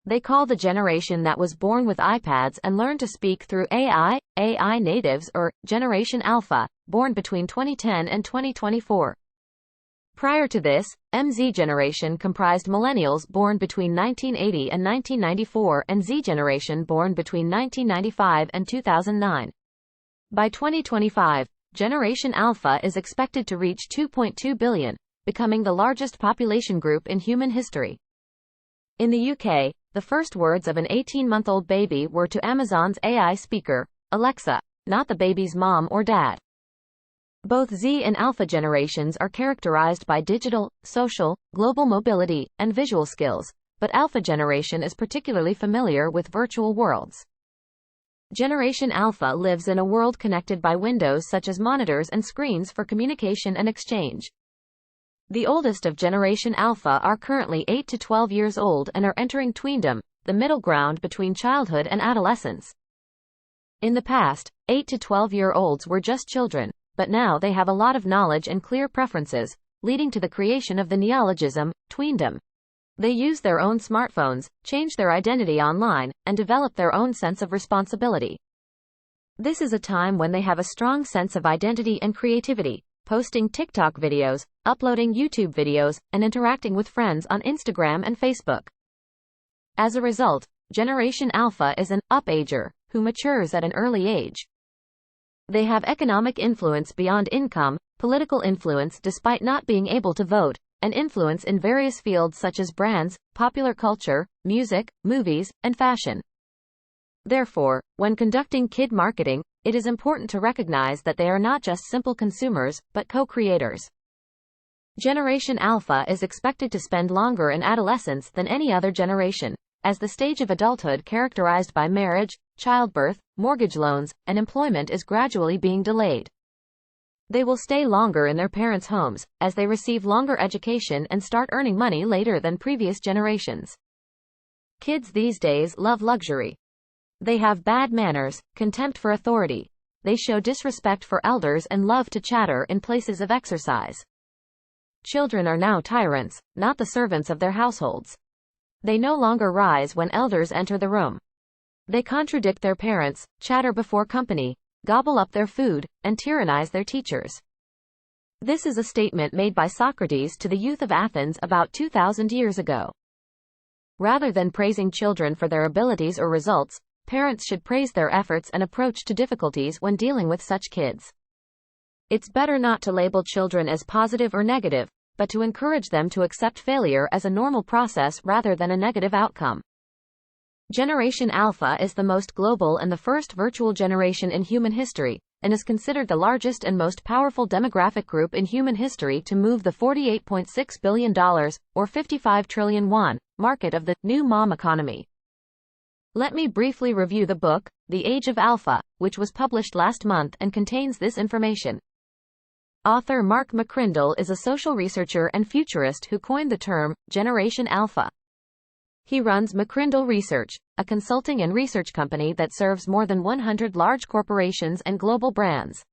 They call the generation that was born with iPads and learned to speak through AI natives, or Generation Alpha, born between 2010 and 2024. Prior to this, MZ generation comprised millennials born between 1980 and 1994 and Z generation born between 1995 and 2009. By 2025, Generation Alpha is expected to reach 2.2 billion, becoming the largest population group in human history. In the UK, the first words of an 18-month-old baby were to Amazon's AI speaker, Alexa, not the baby's mom or dad. Both Z and Alpha generations are characterized by digital, social, global mobility, and visual skills, but Alpha generation is particularly familiar with virtual worlds. Generation Alpha lives in a world connected by windows such as monitors and screens for communication and exchange. The oldest of Generation Alpha are currently 8 to 12 years old and are entering tweendom, the middle ground between childhood and adolescence. In the past, 8 to 12-year-olds were just children, but now they have a lot of knowledge and clear preferences, leading to the creation of the neologism, tweendom. They use their own smartphones, change their identity online, and develop their own sense of responsibility. This is a time when they have a strong sense of identity and creativity, posting TikTok videos, uploading YouTube videos, and interacting with friends on Instagram and Facebook. As a result, Generation Alpha is an up-ager who matures at an early age. They have economic influence beyond income, political influence despite not being able to vote, and influence in various fields such as brands, popular culture, music, movies, and fashion. Therefore, when conducting kid marketing, it is important to recognize that they are not just simple consumers, but co-creators. Generation Alpha is expected to spend longer in adolescence than any other generation, as the stage of adulthood characterized by marriage, childbirth, mortgage loans, and employment is gradually being delayed. They will stay longer in their parents' homes, as they receive longer education and start earning money later than previous generations. Kids these days love luxury. They have bad manners, contempt for authority. They show disrespect for elders and love to chatter in places of exercise. Children are now tyrants, not the servants of their households. They no longer rise when elders enter the room. They contradict their parents, chatter before company, gobble up their food, and tyrannize their teachers. This is a statement made by Socrates to the youth of Athens about 2,000 years ago. Rather than praising children for their abilities or results, parents should praise their efforts and approach to difficulties when dealing with such kids. It's better not to label children as positive or negative, but to encourage them to accept failure as a normal process rather than a negative outcome. Generation Alpha is the most global and the first virtual generation in human history, and is considered the largest and most powerful demographic group in human history to move the $48.6 billion, or 55 trillion won, market of the new mom economy. Let me briefly review the book, The Age of Alpha, which was published last month and contains this information. Author Mark McCrindle is a social researcher and futurist who coined the term, Generation Alpha. He runs McCrindle Research, a consulting and research company that serves more than 100 large corporations and global brands.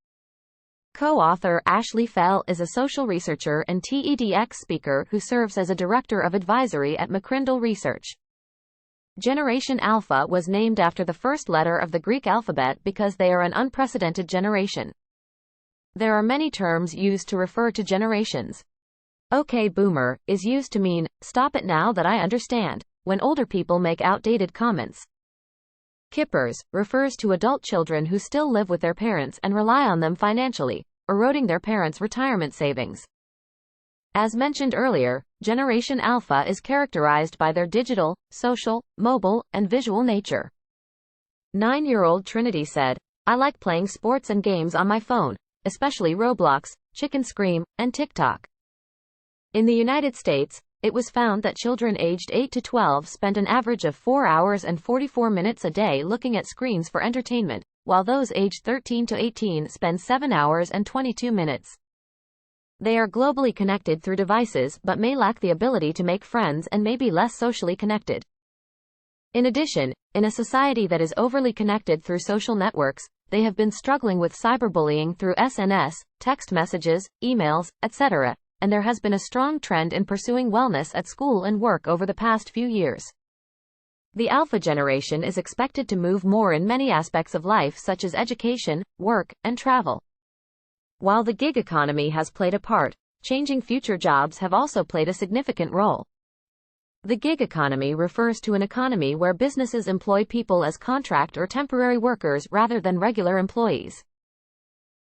Co-author Ashley Fell is a social researcher and TEDx speaker who serves as a director of advisory at McCrindle Research. Generation Alpha was named after the first letter of the Greek alphabet because they are an unprecedented generation. There are many terms used to refer to generations. Okay, boomer is used to mean, stop it now that I understand, when older people make outdated comments. Kippers refers to adult children who still live with their parents and rely on them financially, eroding their parents' retirement savings. As mentioned earlier, Generation Alpha is characterized by their digital, social, mobile, and visual nature. 9-year-old Trinity said, "I like playing sports and games on my phone, especially Roblox, Chicken Scream, and TikTok." In the United States, it was found that children aged 8 to 12 spend an average of 4 hours and 44 minutes a day looking at screens for entertainment, while those aged 13 to 18 spend 7 hours and 22 minutes. They are globally connected through devices but may lack the ability to make friends and may be less socially connected. In addition, in a society that is overly connected through social networks, they have been struggling with cyberbullying through SNS, text messages, emails, etc., and there has been a strong trend in pursuing wellness at school and work over the past few years. The alpha generation is expected to move more in many aspects of life such as education, work, and travel. While the gig economy has played a part, changing future jobs have also played a significant role. The gig economy refers to an economy where businesses employ people as contract or temporary workers rather than regular employees.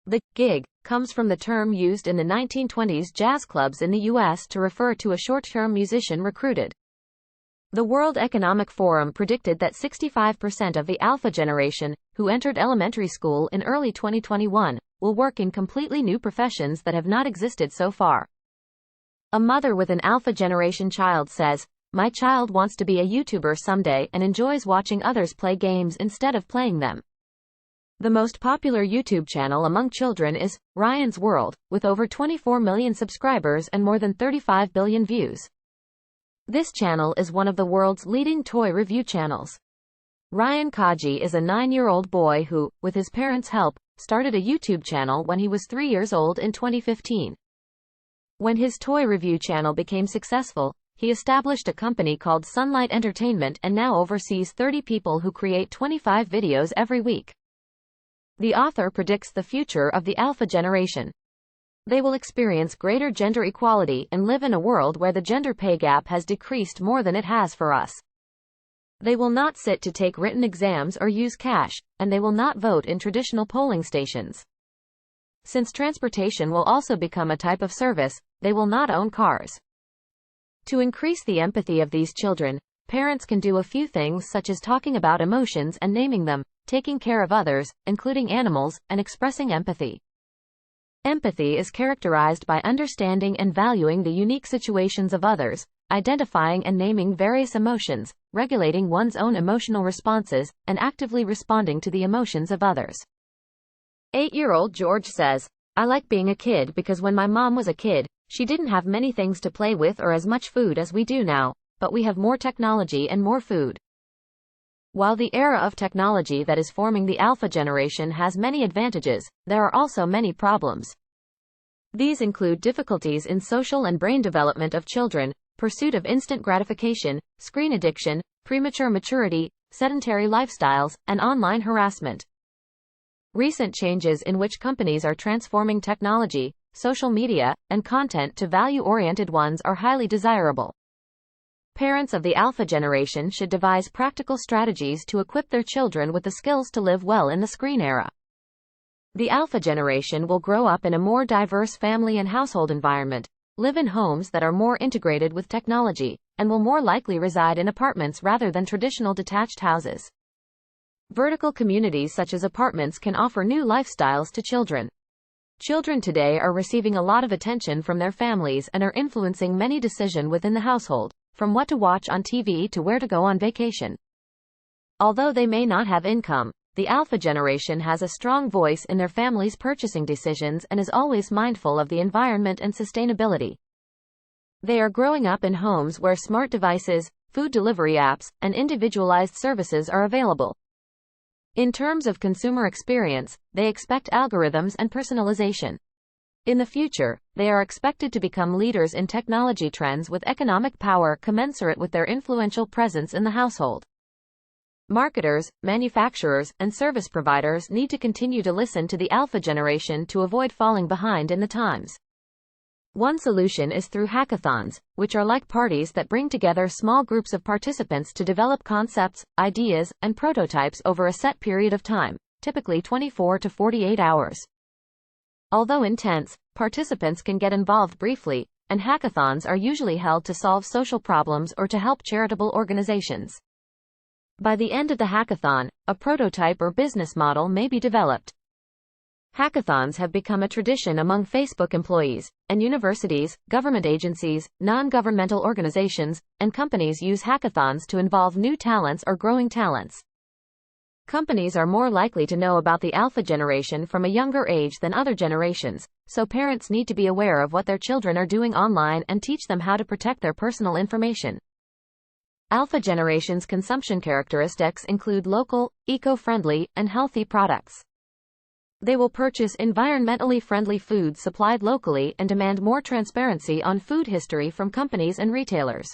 The gig comes from the term used in the 1920s jazz clubs in the U.S. to refer to a short-term musician recruited. The World Economic Forum predicted that 65% of the alpha generation, who entered elementary school in early 2021, will work in completely new professions that have not existed so far. A mother with an alpha generation child says, "My child wants to be a YouTuber someday and enjoys watching others play games instead of playing them." The most popular YouTube channel among children is Ryan's World, with over 24 million subscribers and more than 35 billion views. This channel is one of the world's leading toy review channels. Ryan Kaji is a 9-year-old boy who, with his parents' help, started a YouTube channel when he was 3 years old in 2015. When his toy review channel became successful, he established a company called Sunlight Entertainment and now oversees 30 people who create 25 videos every week. The author predicts the future of the alpha generation. They will experience greater gender equality and live in a world where the gender pay gap has decreased more than it has for us. They will not sit to take written exams or use cash, and they will not vote in traditional polling stations. Since transportation will also become a type of service, they will not own cars. To increase the empathy of these children, parents can do a few things such as talking about emotions and naming them, taking care of others, including animals, and expressing empathy. Empathy is characterized by understanding and valuing the unique situations of others, identifying and naming various emotions, regulating one's own emotional responses, and actively responding to the emotions of others. 8-year-old George says, "I like being a kid because when my mom was a kid, she didn't have many things to play with or as much food as we do now, but we have more technology and more food." While the era of technology that is forming the alpha generation has many advantages, there are also many problems. These include difficulties in social and brain development of children, pursuit of instant gratification, screen addiction, premature maturity, sedentary lifestyles, and online harassment. Recent changes in which companies are transforming technology, social media, and content to value-oriented ones are highly desirable. Parents of the alpha generation should devise practical strategies to equip their children with the skills to live well in the screen era. The alpha generation will grow up in a more diverse family and household environment, live in homes that are more integrated with technology, and will more likely reside in apartments rather than traditional detached houses. Vertical communities such as apartments can offer new lifestyles to children. Children today are receiving a lot of attention from their families and are influencing many decisions within the household, from what to watch on TV to where to go on vacation. Although they may not have income, the alpha generation has a strong voice in their family's purchasing decisions and is always mindful of the environment and sustainability. They are growing up in homes where smart devices, food delivery apps, and individualized services are available. In terms of consumer experience, they expect algorithms and personalization. In the future, they are expected to become leaders in technology trends with economic power commensurate with their influential presence in the household. Marketers, manufacturers, and service providers need to continue to listen to the alpha generation to avoid falling behind in the times. One solution is through hackathons, which are like parties that bring together small groups of participants to develop concepts, ideas, and prototypes over a set period of time, typically 24 to 48 hours. Although intense, participants can get involved briefly, and hackathons are usually held to solve social problems or to help charitable organizations. By the end of the hackathon, a prototype or business model may be developed. Hackathons have become a tradition among Facebook employees, and universities, government agencies, non-governmental organizations, and companies use hackathons to involve new talents or growing talents. Companies are more likely to know about the alpha generation from a younger age than other generations, so parents need to be aware of what their children are doing online and teach them how to protect their personal information. Alpha generation's consumption characteristics include local, eco-friendly, and healthy products. They will purchase environmentally friendly foods supplied locally and demand more transparency on food history from companies and retailers.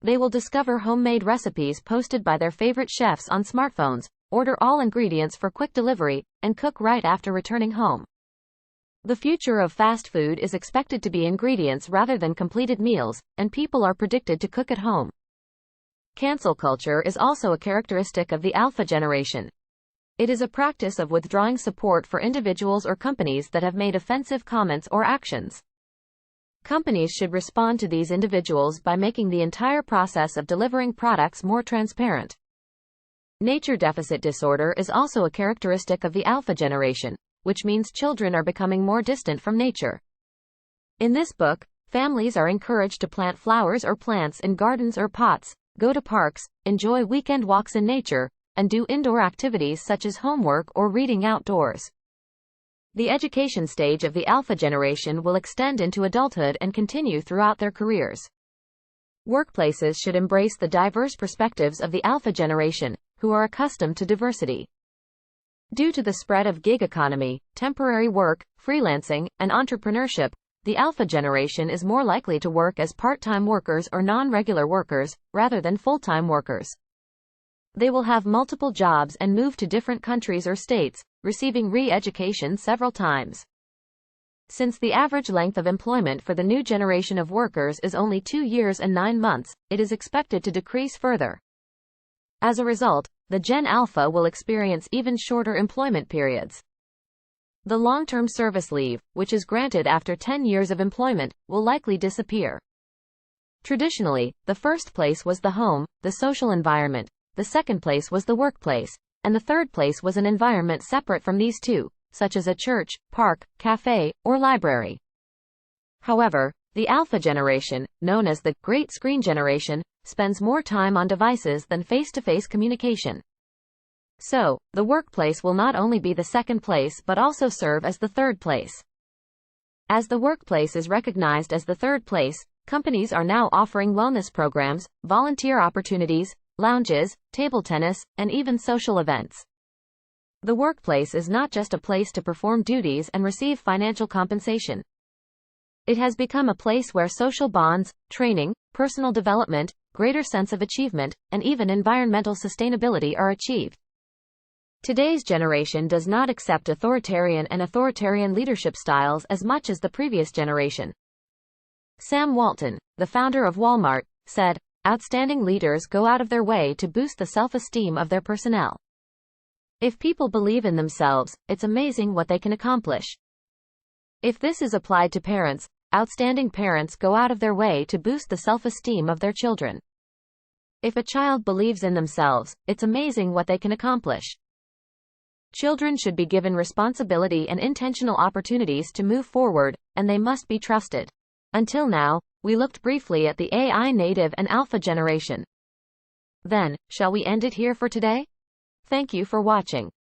They will discover homemade recipes posted by their favorite chefs on smartphones, order all ingredients for quick delivery, and cook right after returning home. The future of fast food is expected to be ingredients rather than completed meals, and people are predicted to cook at home. Cancel culture is also a characteristic of the alpha generation. It is a practice of withdrawing support for individuals or companies that have made offensive comments or actions. Companies should respond to these individuals by making the entire process of delivering products more transparent. Nature deficit disorder is also a characteristic of the alpha generation, which means children are becoming more distant from nature. In this book, families are encouraged to plant flowers or plants in gardens or pots, go to parks, enjoy weekend walks in nature, and do indoor activities such as homework or reading outdoors. The education stage of the alpha generation will extend into adulthood and continue throughout their careers. Workplaces should embrace the diverse perspectives of the alpha generation, who are accustomed to diversity. Due to the spread of gig economy, temporary work, freelancing, and entrepreneurship, the alpha generation is more likely to work as part-time workers or non-regular workers, rather than full-time workers. They will have multiple jobs and move to different countries or states, receiving re-education several times. Since the average length of employment for the new generation of workers is only 2 years and 9 months, it is expected to decrease further. As a result, the Gen Alpha will experience even shorter employment periods. The long-term service leave, which is granted after 10 years of employment, will likely disappear. Traditionally, the first place was the home, the social environment, the second place was the workplace, and the third place was an environment separate from these two, such as a church, park, cafe, or library. However, the alpha generation, known as the Great Screen Generation, spends more time on devices than face-to-face communication. So, the workplace will not only be the second place but also serve as the third place. As the workplace is recognized as the third place, companies are now offering wellness programs, volunteer opportunities, lounges, table tennis, and even social events. The workplace is not just a place to perform duties and receive financial compensation. It has become a place where social bonds, training, personal development, greater sense of achievement, and even environmental sustainability are achieved. Today's generation does not accept authoritarian leadership styles as much as the previous generation. Sam Walton, the founder of Walmart, said, "Outstanding leaders go out of their way to boost the self-esteem of their personnel. If people believe in themselves, it's amazing what they can accomplish." If this is applied to parents, outstanding parents go out of their way to boost the self-esteem of their children. If a child believes in themselves, it's amazing what they can accomplish. Children should be given responsibility and intentional opportunities to move forward, and they must be trusted. Until now, we looked briefly at the AI native and alpha generation. Then, shall we end it here for today? Thank you for watching.